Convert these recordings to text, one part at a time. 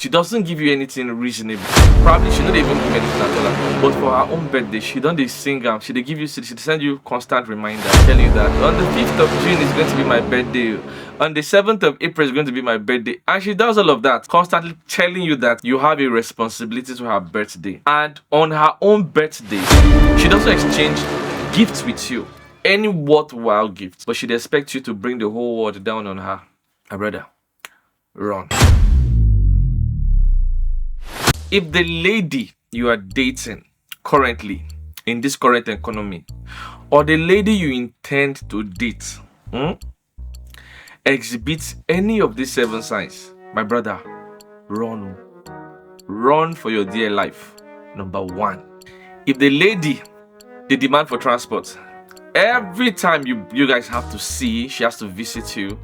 She doesn't give you anything reasonable. Probably she don't even give anything at all. But for her own birthday, she don't dey sing she dey give you, she send you constant reminder, telling you that on the 5th of June is going to be my birthday. On the 7th of April is going to be my birthday. And she does all of that, constantly telling you that you have a responsibility to her birthday. And on her own birthday, she doesn't exchange gifts with you. Any worthwhile gift. But she'd expect you to bring the whole world down on her. My brother, run. If the lady you are dating currently in this current economy, or the lady you intend to date, exhibits any of these 7 signs, my brother, run. Run for your dear life. Number 1, if the lady, the demand for transport, every time you guys have to see, she has to visit you,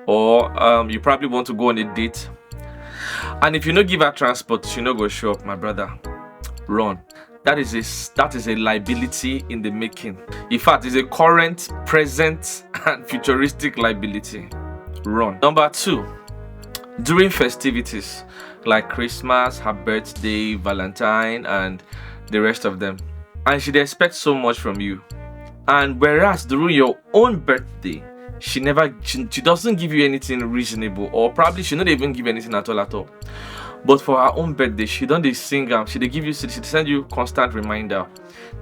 or you probably want to go on a date, and if you no give her transport, she no go show up, my brother, run. That is a liability in the making. In fact, it's a current, present, and futuristic liability. Run. Number 2, during festivities like Christmas, her birthday, Valentine, and the rest of them, and she'd expect so much from you. And whereas during your own birthday, she doesn't give you anything reasonable, or probably she not even give anything at all. But for her own birthday, she don't dey sing she dey give you, she send you constant reminder,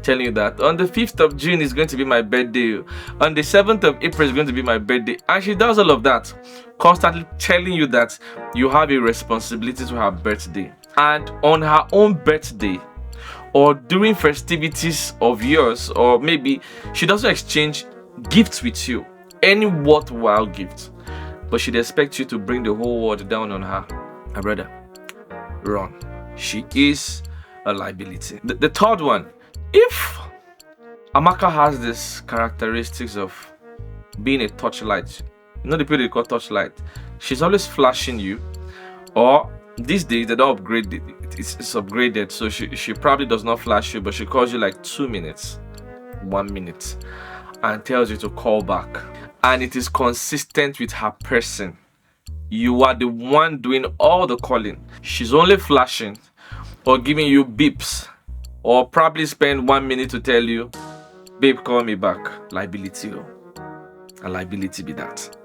telling you that on the 5th of June is going to be my birthday. On the 7th of April is going to be my birthday. And she does all of that, constantly telling you that you have a responsibility to her birthday. And on her own birthday, or during festivities of yours, or maybe she doesn't exchange gifts with you, any worthwhile gift, but she'd expect you to bring the whole world down on her. My brother, run. She is a liability. The 3rd one, if Amaka has this characteristics of being a torchlight, you know the people they call torchlight, she's always flashing you, or these days they don't upgrade it, it's upgraded, so she probably does not flash you, but she calls you like 2 minutes, 1 minute, and tells you to call back, and it is consistent with her person. You are the one doing all the calling. She's only flashing or giving you beeps, or probably spend 1 minute to tell you, babe, call me back. Liability. A liability be that.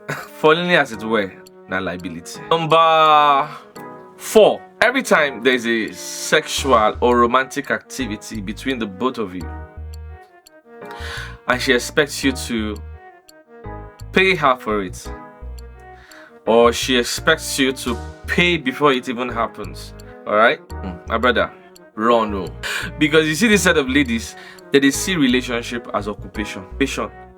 Falling as it were, na liability. Number 4, every time there's a sexual or romantic activity between the both of you, and she expects you to pay her for it, or she expects you to pay before it even happens, all right, my brother, run. Because you see this set of ladies, they see relationship as occupation,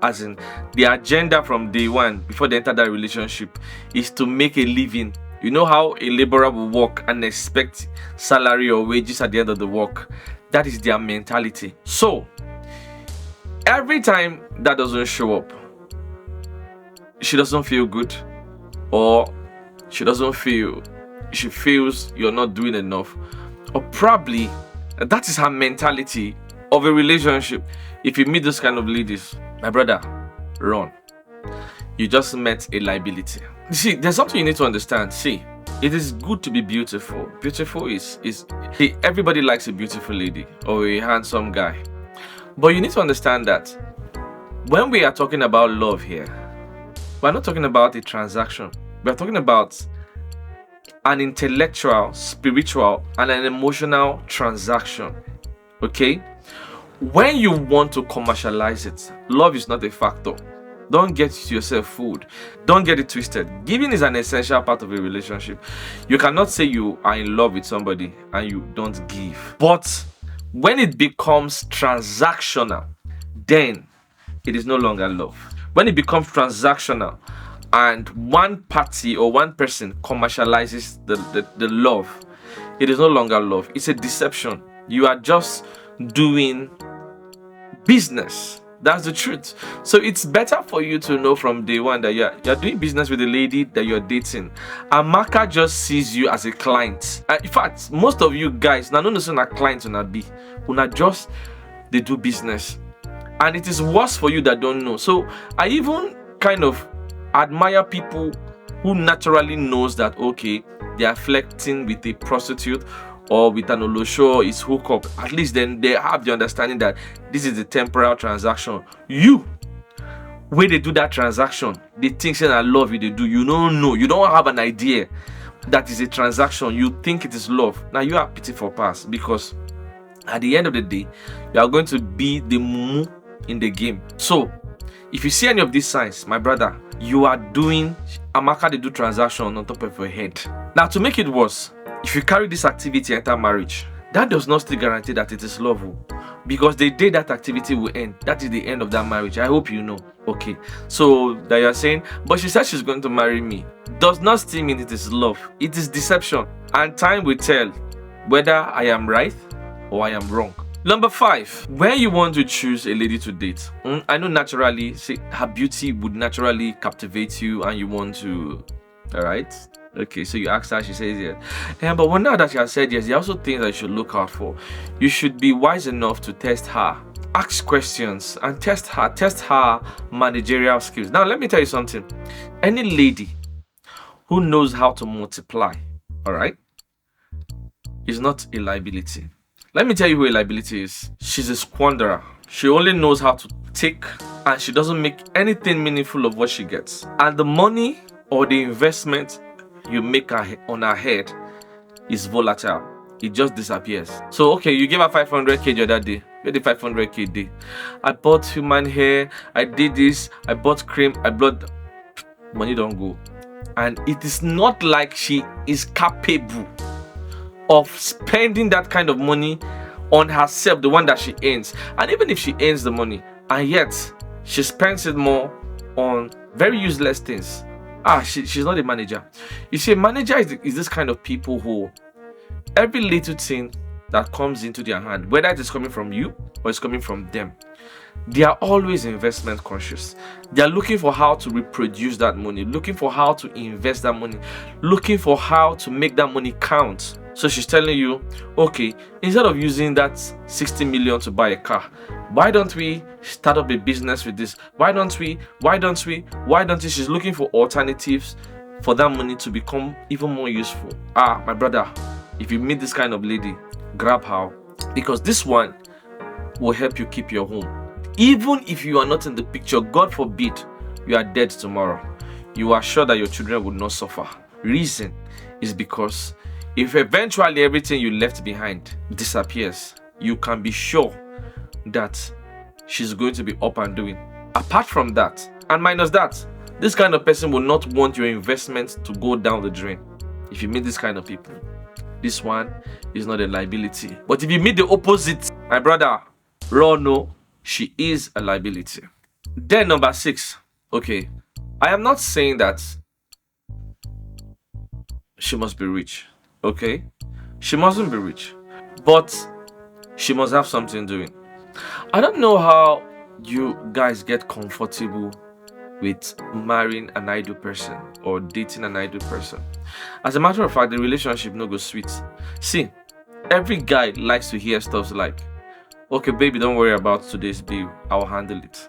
as in the agenda from day one before they enter that relationship is to make a living. You know how a laborer will work and expect salary or wages at the end of the work? That is their mentality. So every time that doesn't show up, she doesn't feel good, or she feels you're not doing enough, or probably that is her mentality of a relationship. If you meet those kind of ladies, my brother, run. You just met a liability. See, there's something you need to understand. See, it is good to be beautiful. Beautiful is everybody likes a beautiful lady or a handsome guy. But you need to understand that when we are talking about love here, we're not talking about a transaction. We're talking about an intellectual, spiritual, and an emotional transaction. Okay? When you want to commercialize it, love is not a factor. Don't get yourself fooled. Don't get it twisted. Giving is an essential part of a relationship. You cannot say you are in love with somebody and you don't give. But when it becomes transactional, then it is no longer love. When it becomes transactional and one party or one person commercializes the love, it is no longer love. It's a deception. You are just doing business. That's the truth. So it's better for you to know from day one that you're doing business with a lady that you're dating. Amaka just sees you as a client. In fact, most of you guys, now don't know clients una be. Una just they do business. And it is worse for you that don't know. So I even kind of admire people who naturally knows that, okay, they are flirting with a prostitute or with an olosho is hookup, at least then they have the understanding that this is a temporal transaction. You, when they do that transaction, they think saying I love you, they do. You don't know, you don't have an idea that is a transaction. You think it is love. Now you are pity for pass, because at the end of the day, you are going to be the mumu in the game. So if you see any of these signs, my brother, you are doing Amaka they do transaction on top of your head. Now, to make it worse, if you carry this activity enter marriage, that does not still guarantee that it is love, because the day that activity will end, that is the end of that marriage. I hope you know. Okay, so that you're saying, but she said she's going to marry me, does not still mean it is love. It is deception, and time will tell whether I am right or I am wrong. Number 5, when you want to choose a lady to date, I know naturally, say her beauty would naturally captivate you and you want to, all right? Okay, so you asked her, she says yes. But when now that she has said yes, there are also things that you should look out for. You should be wise enough to test her. Ask questions and test her managerial skills. Now, let me tell you something. Any lady who knows how to multiply, all right, is not a liability. Let me tell you who a liability is. She's a squanderer. She only knows how to take, and she doesn't make anything meaningful of what she gets. And the money or the investment you make on her head is volatile. It just disappears. So, okay, you gave her 500k the other day. Where the 500k day? I bought human hair. I did this. I bought cream. I bought... Money don't go. And it is not like she is capable of spending that kind of money on herself, the one that she earns. And even if she earns the money, and yet she spends it more on very useless things. She's not a manager. You see, a manager is this kind of people who every little thing that comes into their hand, whether it is coming from you or it's coming from them, they are always investment conscious. They are looking for how to reproduce that money, looking for how to invest that money, looking for how to make that money count. So she's telling you, okay, instead of using that 60 million to buy a car, why don't we start up a business with this? Why don't we? She's looking for alternatives for that money to become even more useful. My brother, if you meet this kind of lady, grab her, because this one will help you keep your home. Even if you are not in the picture, God forbid you are dead tomorrow, you are sure that your children will not suffer. Reason is because if eventually everything you left behind disappears, you can be sure that she's going to be up and doing. Apart from that, and minus that, this kind of person will not want your investment to go down the drain. If you meet this kind of people, this one is not a liability. But if you meet the opposite, my brother, no, she is a liability. Then number 6, okay, I am not saying that she must be rich, okay? She mustn't be rich, but she must have something doing. I don't know how you guys get comfortable with marrying an idle person or dating an idle person. As a matter of fact, the relationship no go sweet. See, every guy likes to hear stuff like, okay, baby, don't worry about today's bill, I'll handle it.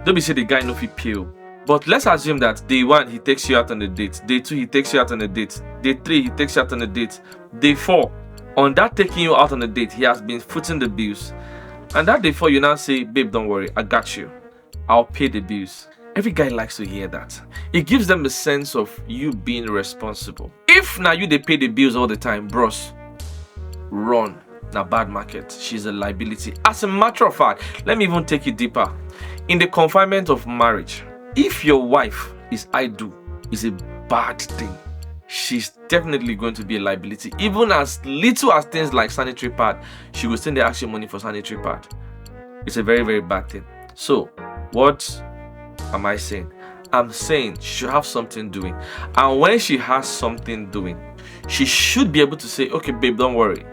Don't be say the guy no fit pay. But let's assume that day 1 he takes you out on a date, day 2 he takes you out on a date, day 3 he takes you out on a date, day 4 on that taking you out on a date he has been footing the bills, and that day 4 you now say, babe, don't worry, I got you, I'll pay the bills. Every guy likes to hear that. It gives them a sense of you being responsible. If now you they pay the bills all the time, bros, run. Now bad market. She's a liability. As a matter of fact, let me even take it deeper. In the confinement of marriage, if your wife is idle, is a bad thing. She's definitely going to be a liability. Even as little as things like sanitary pad, she will send the actual money for sanitary pad. It's a very, very bad thing. So, what am I saying? I'm saying she should have something doing. And when she has something doing, she should be able to say, okay, babe, don't worry.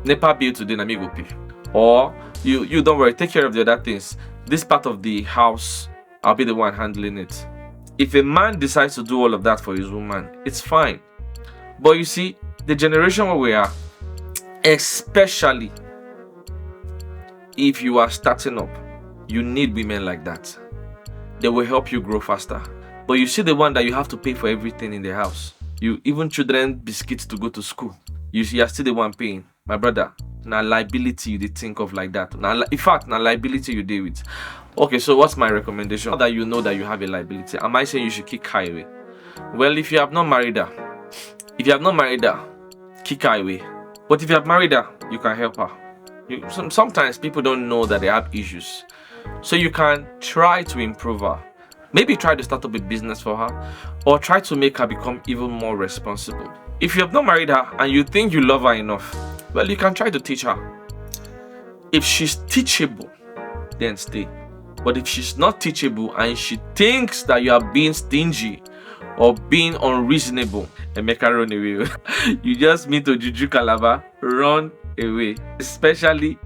NEPA bill today, let me go pay. Or you don't worry, take care of the other things. This part of the house, I'll be the one handling it. If a man decides to do all of that for his woman, it's fine. But you see, the generation where we are, especially if you are starting up, you need women like that. They will help you grow faster. but you see the one that you have to pay for everything in the house. You even children biscuits to go to school. You are still the one paying. My brother, now liability you did think of like that. Now, in fact, now liability you deal with. Okay, so what's my recommendation? Now that you know that you have a liability, am I saying you should kick her away? Well, if you have not married her, kick her away. But if you have married her, you can help her. Sometimes people don't know that they have issues, so you can try to improve her. Maybe try to start up a business for her, or try to make her become even more responsible. If you have not married her and you think you love her enough, well, you can try to teach her. If she's teachable, then stay. But if she's not teachable and she thinks that you are being stingy or being unreasonable, Emeka, run away. You just meet a Juju Calabar, run away. Especially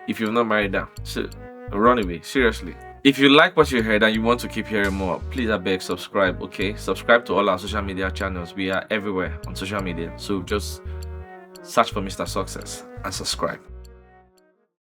if you've not married her. So run away, seriously. If you like what you heard and you want to keep hearing more, please I beg subscribe, okay? Subscribe to all our social media channels. We are everywhere on social media. So just search for Mr. Success and subscribe.